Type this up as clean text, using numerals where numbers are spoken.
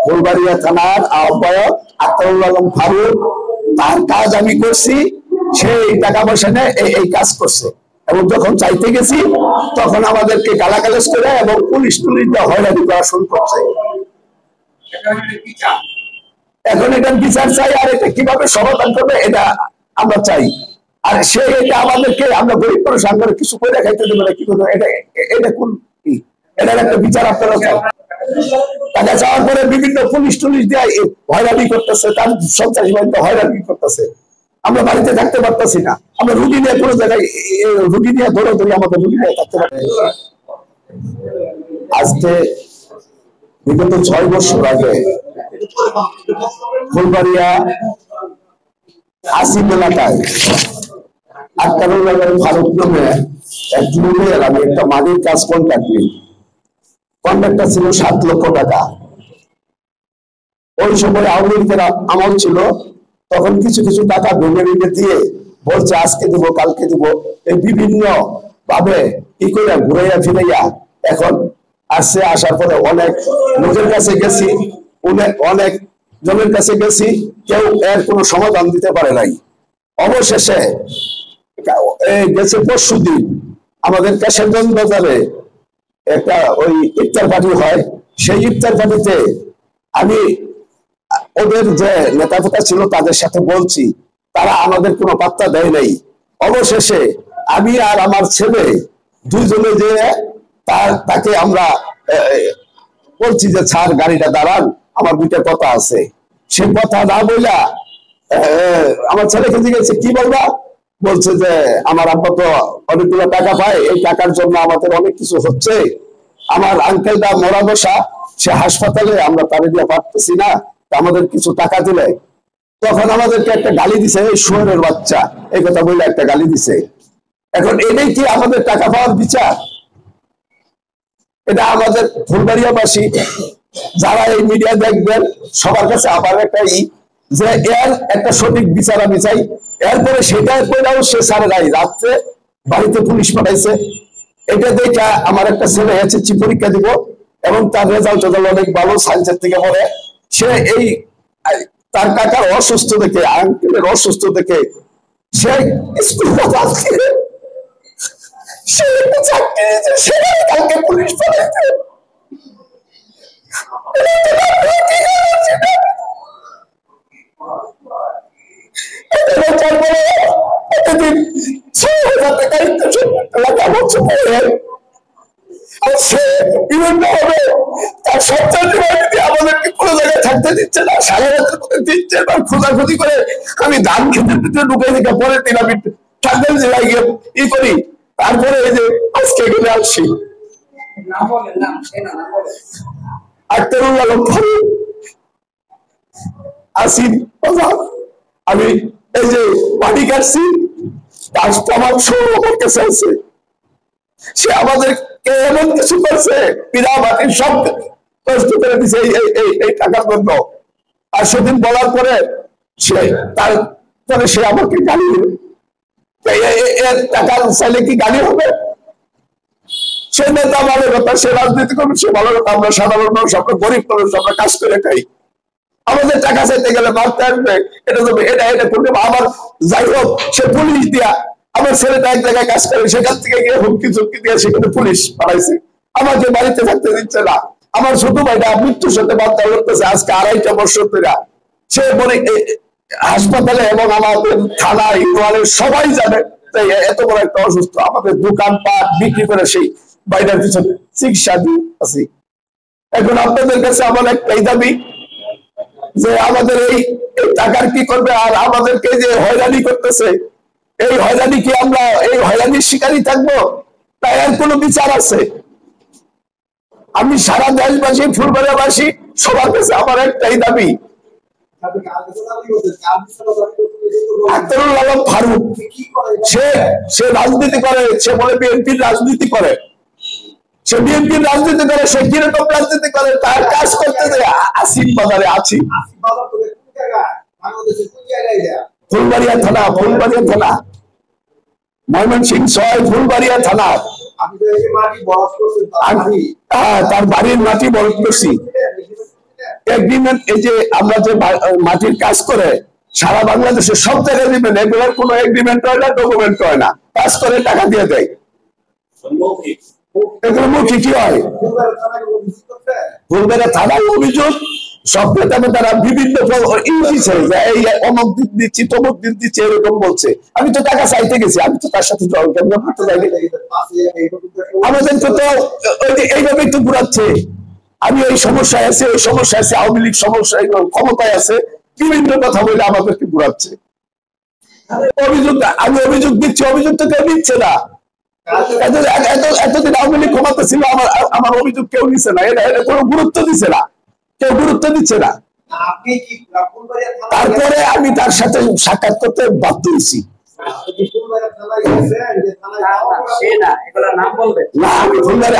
ফুলবাড়িয়া থানার আহ্বায়ক আখতারুল আলম ফারুক, তার কাজ আমি করছি, সেই টাকা পয়সা নিয়ে এই কাজ করছে। এবং যখন চাইতে গেছি তখন আমাদেরকে গালাগালাজ করে এবং পুলিশ হয়রানি করা শুরু করছে। এখন এটা বিচার চাই, আর এটা কিভাবে সমাধান করবে এটা আমরা চাই। আর সে এটা আমাদেরকে, আমরা গরিব মানুষ, আমরা কিছু করে খাইতে দেবে না, কি করবো? এটা কোন এটার একটা বিচার আপনারা চাই। টাকা চাওয়ার পরে বিভিন্ন পুলিশ টুলিশ দিয়ে হয়রানি করতেছে, তার সন্ত্রাসী বাহিনী হয়রানি করতেছে। আমরা বাড়িতে থাকতে পারতেছি না, আমরা রুগী নিয়ে কোনো জায়গায় রুগী নিয়ে ধরে আমাদের রুগী নিয়ে থাকতে পারি। আজকে বিগত 6 বছর আগে ফুলবাড়িয়া আসিফ এলাকায় আখতারুল আলম ফারুক নামে এক লোকের আমি একটা মাটির কাজ কন্ট্রাক্ট নিই। কন্ট্রাক্টটা ছিল 7 লক্ষ টাকা। ওই সময় আওয়ামী লীগের আমল ছিল, তখন কিছু কিছু টাকা ভেঙে দিয়ে বলছে আজকে দিব কালকে দিব, এই বিভিন্ন ভাবে কি করে ঘুরাইয়া ফিরাইয়া এখন আসছে। আসার পরে অনেক লোকের কাছে গেছি, অনেক জনের কাছে গেছি, কেউ এর কোনো সমাধান দিতে পারে নাই। অবশেষে গেছে পরশুদিন আমাদের কেশরগঞ্জ বাজারে একটা ওই ইফতার পার্টি হয়, সেই ইফতার পার্টিতে আমি ওদের যে নেতা ফেতা ছিল তাদের সাথে বলছি, তারা আমাদের কোনো পাত্তা দেয় নাই। অবশেষে আমি আর আমার ছেলে দুইজনে যে তাকে আমরা বলছি যে স্যার গাড়িটা দাঁড়ান, আমার 2টা কথা আছে। সে কথা না বইলা আমার ছেলেকে জিজ্ঞেস কি বলবা, বলছে যে আমার আব্বা তো অনেকগুলো টাকা পায়, এই টাকার জন্য আমাদের অনেক কিছু হচ্ছে, আমার আঙ্কেলটা মরা বসা, সে হাসপাতালে, আমরা তারে দিয়ে পারতেছি না, আমাদের কিছু টাকা দিলে। তখন আমাদেরকে একটা গালি দিছে, এই শুয়োরের বাচ্চা, এই কথা বলে একটা গালি দিছে। এখন এটাই কি আমাদের টাকা পাওয়ার বিচার? এটা আমাদের ফুলবাড়িয়াবাসী যারা এই মিডিয়া দেখবেন সবার কাছে আবার একটা যে এর একটা সঠিক বিচার আমি চাই। এরপরে সেটা কইরাও সে সারে নাই, রাত্রে বাড়িতে পুলিশ পাঠাইছে। এটা দেখে আমার একটা ছেলে এসএসসি পরীক্ষা দিব এবং তার রেজাল্ট অনেক ভালো, সায়েন্সের থেকে পড়ে। সে এই তার কাকার অসুস্থ দেখে, আঙ্কেলের অসুস্থ দেখে সে স্কুল কালকে পুলিশ পাঠাইছে। এতদিন 6,000 টাকা সে বিভিন্ন ভাবে তার সন্তানকে আমাদেরকে কোনো জায়গায় থাকতে দিচ্ছে না, সারা রাতের মধ্যে দিচ্ছে না, খোঁজাখুঁজি করে আমি ধান খেতে ঢুকে দিকে পরের দিন আমি টাঙ্গাইল জেলায় গিয়ে করি। তারপরে এই যে আজকে এখানে আসছি। আখতারুল আলম ফারুক আসিফ, আমি এই যে পানি কাটছি, তার প্রমাণ সহ আমার কাছে আছে। সে আমাদেরকে এমন কিছু করছে, পিড়া মাটির সব কষ্ট করে দিচ্ছে এই টাকার জন্য। আর সেদিন বলার পরে তারপরে সে আমাকে গালি দেবে, টাকা চাইলে কি গালি হবে? সে নেতা ভালো কথা, সে রাজনীতি করবে, সে ভালো কথা। আমরা সাধারণ মানুষ, আমরা গরিব মানুষ, আমরা কাজ করে খাই। আমাদের টাকা চাইতে গেলে মারতে আসবে, এটা করবে। আবার যাই হোক, সে পুলিশ দিয়া আমার ছেলেটা এক জায়গায় কাজ করে, সেখান থেকে গিয়ে হুমকি চুমকি দিয়ে সেখানে পুলিশ পাঠাইছে, আমাকে বাড়িতে থাকতে দিচ্ছে না। আমার ছোট ভাইটা মৃত্যুর সাথে বার্তা করতেছে আজকে 2.5 বছর ধরে। সে হাসপাতালে এবং আমাদের থানা ইউনিয়নের সবাই জানে এত বড় একটা অসুস্থ, আমাদের দোকানপাট বিক্রি করে সেই বাইরের পিছনে চিকিৎসা দিয়ে আছি। এখন আপনাদের কাছে আমার একটাই দাবি যে আমাদের এই টাকার কি করবে, আর আমাদেরকে যে হয়রানি করতেছে, এই হয়রানি কি আমরা এই হয়রানির শিকারই থাকবো? তাই এর কোনো বিচার আছে? আমি সারা দেশবাসী, ফুলবাড়িয়াবাসী সবার কাছে আমার একটাই দাবি, আখতারুল আলম ফারুক সে রাজনীতি করে, সে বলে বিএনপির রাজনীতি করে, সে বিএনপির রাজনীতি করে, সে কিরকম রাজনীতি করে তার কাজ করতে দেয়। আসিফ বাজারে আছি, ফুলবাড়িয়া থানা, ফুলবাড়িয়া থানা, ময়মনসিংহ 6 ফুলবাড়িয়া থানা। তার বাড়ির মাটি বরাদ্দ করছি। এগ্রিমেন্ট, এই যে আমরা যে মাটির কাজ করে সারা বাংলাদেশে সব জায়গায় দিবেন, এগুলোর কোনো এগ্রিমেন্ট হয় না, ডকুমেন্ট হয় না, কাজ করে টাকা দিয়ে দেয়। এগুলো মুখে কি হয়? ফুলবাড়িয়া থানায় অভিযোগ, সব নেতাকে তারা বিভিন্ন এই অমুক দিন দিচ্ছি, তমুক দিন দিচ্ছি, এরকম বলছে। আমি তো টাকা চাইতে গেছি, আমি তো তার সাথে করতে যাইনি। আমাদেরকে তো এইভাবে একটু ঘুরাচ্ছে, আমি এই সমস্যায় আছি, ওই সমস্যায় আছে, আওয়ামী লীগ সমস্যা ক্ষমতায় আছে, বিভিন্ন কথা বলে আমাদেরকে ঘুরাচ্ছে। অভিযোগ, আমি অভিযোগ দিচ্ছি, অভিযোগ তো কেউ দিচ্ছে না। এতদিন আওয়ামী লীগ ক্ষমতা ছিল, আমার অভিযোগ কেউ নিচ্ছে না, এটা কোনো গুরুত্ব দিচ্ছে না, কেউ গুরুত্ব দিচ্ছে না। তারপরে আমি তার সাথে সাক্ষাৎ করতে বাধ্য হয়েছি। না, আমি ফুলবাড়ি